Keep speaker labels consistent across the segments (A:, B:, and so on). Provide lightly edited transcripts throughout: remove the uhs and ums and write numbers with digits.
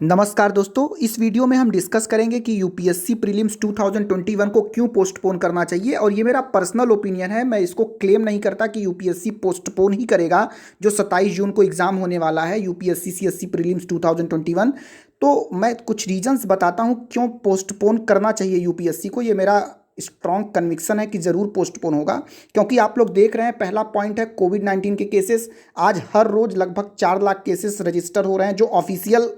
A: नमस्कार दोस्तों, इस वीडियो में हम डिस्कस करेंगे कि यूपीएससी प्रीलिम्स 2021 को क्यों पोस्टपोन करना चाहिए। और ये मेरा पर्सनल ओपिनियन है, मैं इसको क्लेम नहीं करता कि यूपीएससी पोस्टपोन ही करेगा। जो 27 जून को एग्ज़ाम होने वाला है यूपीएससी सीएससी प्रीलिम्स 2021, तो मैं कुछ रीजंस बताता हूँ क्यों पोस्टपोन करना चाहिए यूपीएससी को। ये मेरा स्ट्रॉन्ग कन्विक्शन है कि ज़रूर पोस्टपोन होगा, क्योंकि आप लोग देख रहे हैं, पहला पॉइंट है कोविड-19 के केसेस। आज हर रोज़ लगभग 4 लाख केसेस रजिस्टर हो रहे हैं, जो ऑफिशियल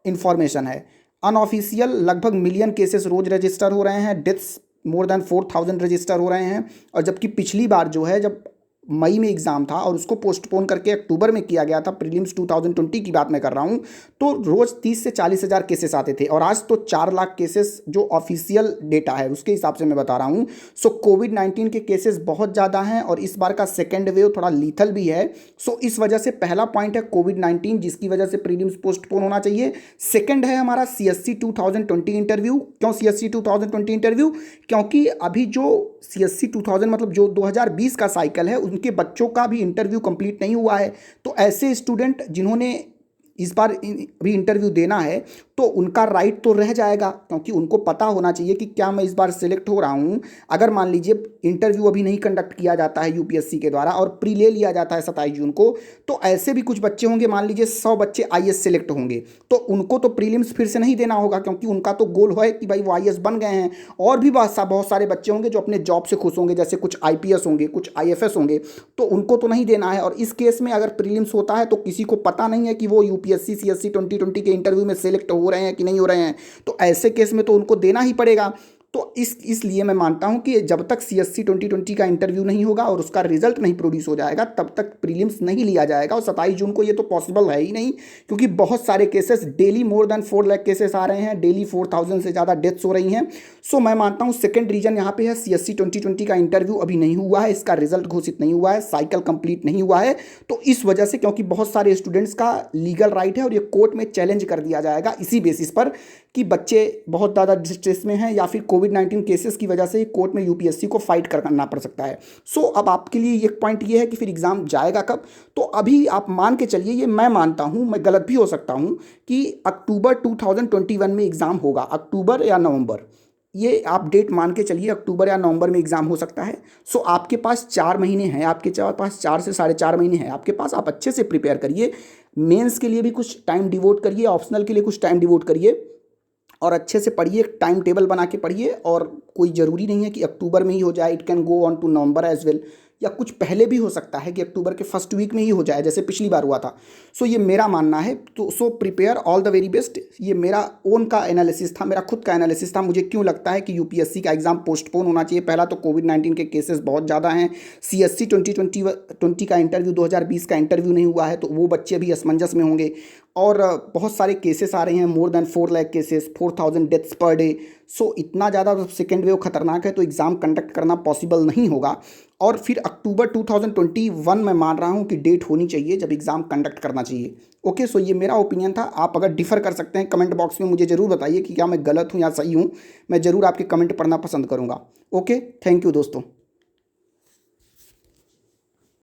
A: इन्फॉर्मेशन है। अनऑफिशियल लगभग मिलियन केसेस रोज रजिस्टर हो रहे हैं, डेथ्स मोर देन 4,000 रजिस्टर हो रहे हैं। और जबकि पिछली बार जो है, जब मई में एग्ज़ाम था और उसको पोस्टपोन करके अक्टूबर में किया गया था, प्रीलिम्स 2020 की बात मैं कर रहा हूँ, तो रोज़ 30 से 40 हज़ार केसेस आते थे। और आज तो 4 लाख केसेस जो ऑफिशियल डेटा है उसके हिसाब से मैं बता रहा हूँ। सो कोविड-19 के केसेस बहुत ज़्यादा हैं और इस बार का सेकेंड वेव थोड़ा लीथल भी है। सो इस वजह से पहला पॉइंट है कोविड-19, जिसकी वजह से प्रीलिम्स पोस्टपोन होना चाहिए। सेकेंड है हमारा सीएससी 2020 इंटरव्यू। क्यों सीएससी 2020 इंटरव्यू? क्योंकि अभी जो सीएससी 2000 मतलब जो 2020 का साइकिल है, उनके बच्चों का भी इंटरव्यू कंप्लीट नहीं हुआ है। तो ऐसे स्टूडेंट जिन्होंने इस बार भी इंटरव्यू देना है, तो उनका राइट तो रह जाएगा, क्योंकि उनको पता होना चाहिए कि क्या मैं इस बार सिलेक्ट हो रहा हूँ। अगर मान लीजिए इंटरव्यू अभी नहीं कंडक्ट किया जाता है यूपीएससी के द्वारा और प्री ले लिया जाता है 27 जून को, तो ऐसे भी कुछ बच्चे होंगे, मान लीजिए 100 बच्चे आईएएस सिलेक्ट होंगे, तो उनको तो प्रीलिम्स फिर से नहीं देना होगा, क्योंकि उनका तो गोल है कि भाई वो आईएएस बन गए हैं। और भी बहुत सारे बच्चे होंगे जो अपने जॉब से खुश होंगे, जैसे कुछ आईपीएस होंगे, कुछ आईएफएस होंगे, तो उनको तो नहीं देना है। और इस केस में अगर प्रीलिम्स होता है तो किसी को पता नहीं है कि वो यूपीएससी सीएससी 2020 के इंटरव्यू में सेलेक्ट हो रहे हैं कि नहीं हो रहे हैं, तो ऐसे केस में तो उनको देना ही पड़ेगा। तो इसलिए मैं मानता हूं कि जब तक सीएससी 2020 का इंटरव्यू नहीं होगा और उसका रिजल्ट नहीं प्रोड्यूस हो जाएगा, तब तक प्रीलिम्स नहीं लिया जाएगा। और 27 जून को ये तो पॉसिबल है ही नहीं, क्योंकि बहुत सारे cases daily more than 4 lakh cases आ रहे हैं, डेली 4,000 से ज़्यादा डेथ्स हो रही हैं। सो मैं मानता हूँ सेकेंड रीजन यहाँ पे है, सीएससी 2020 का इंटरव्यू अभी नहीं हुआ है, इसका रिजल्ट घोषित नहीं हुआ है, साइकिल कंप्लीट नहीं हुआ है। तो इस वजह से, क्योंकि बहुत सारे स्टूडेंट्स का लीगल राइट है और ये कोर्ट में चैलेंज कर दिया जाएगा इसी बेसिस पर कि बच्चे बहुत ज़्यादा डिस्ट्रेस में हैं या फिर कोविड-19 केसेस की वजह से कोर्ट में यूपीएससी को फाइट करना पड़ सकता है। सो अब आपके लिए एक पॉइंट ये है कि फिर एग्ज़ाम जाएगा कब? तो अभी आप मान के चलिए, ये मैं मानता हूँ, मैं गलत भी हो सकता हूँ, कि अक्टूबर 2021 में एग्ज़ाम होगा, अक्टूबर या नवंबर, ये आप डेट मान के चलिए, अक्टूबर या नवंबर में एग्ज़ाम हो सकता है। सो आपके पास 4 महीने हैं, आपके पास 4 से साढ़े 4 महीने हैं आपके पास। आप अच्छे से प्रिपेयर करिए, मेंस के लिए भी कुछ टाइम डिवोट करिए, ऑप्शनल के लिए कुछ टाइम डिवोट करिए और अच्छे से पढ़िए, एक टाइम टेबल बना के पढ़िए। और कोई ज़रूरी नहीं है कि अक्टूबर में ही हो जाए, it can go on to November as well, या कुछ पहले भी हो सकता है कि अक्टूबर के फर्स्ट वीक में ही हो जाए, जैसे पिछली बार हुआ था। सो ये मेरा मानना है। तो so prepare, all the very best. ये मेरा ओन का एनालिसिस था, मेरा खुद का एनालिसिस था। मुझे क्यों लगता है कि यूपीएससी का एग्ज़ाम पोस्टपोन होना चाहिए? पहला तो कोविड-19 के केसेस बहुत ज़्यादा हैं, सीएससी 2020 का इंटरव्यू, 2020 का इंटरव्यू नहीं हुआ है, तो वो बच्चे भी असमंजस में होंगे। और बहुत सारे केसेस आ रहे हैं, more than 4 lakh cases, 4,000 deaths per day. So इतना ज़्यादा सेकेंड वेव खतरनाक है, तो एग्ज़ाम कंडक्ट करना पॉसिबल नहीं होगा। और फिर अक्टूबर 2021 में मान रहा हूँ कि डेट होनी चाहिए जब एग्ज़ाम कंडक्ट करना चाहिए। ओके, सो ये मेरा ओपिनियन था। आप अगर डिफ़र कर सकते हैं कमेंट बॉक्स में मुझे ज़रूर बताइए कि क्या मैं गलत हूँ या सही हूँ। मैं ज़रूर आपके कमेंट पढ़ना पसंद करूँगा। ओके, थैंक यू दोस्तों।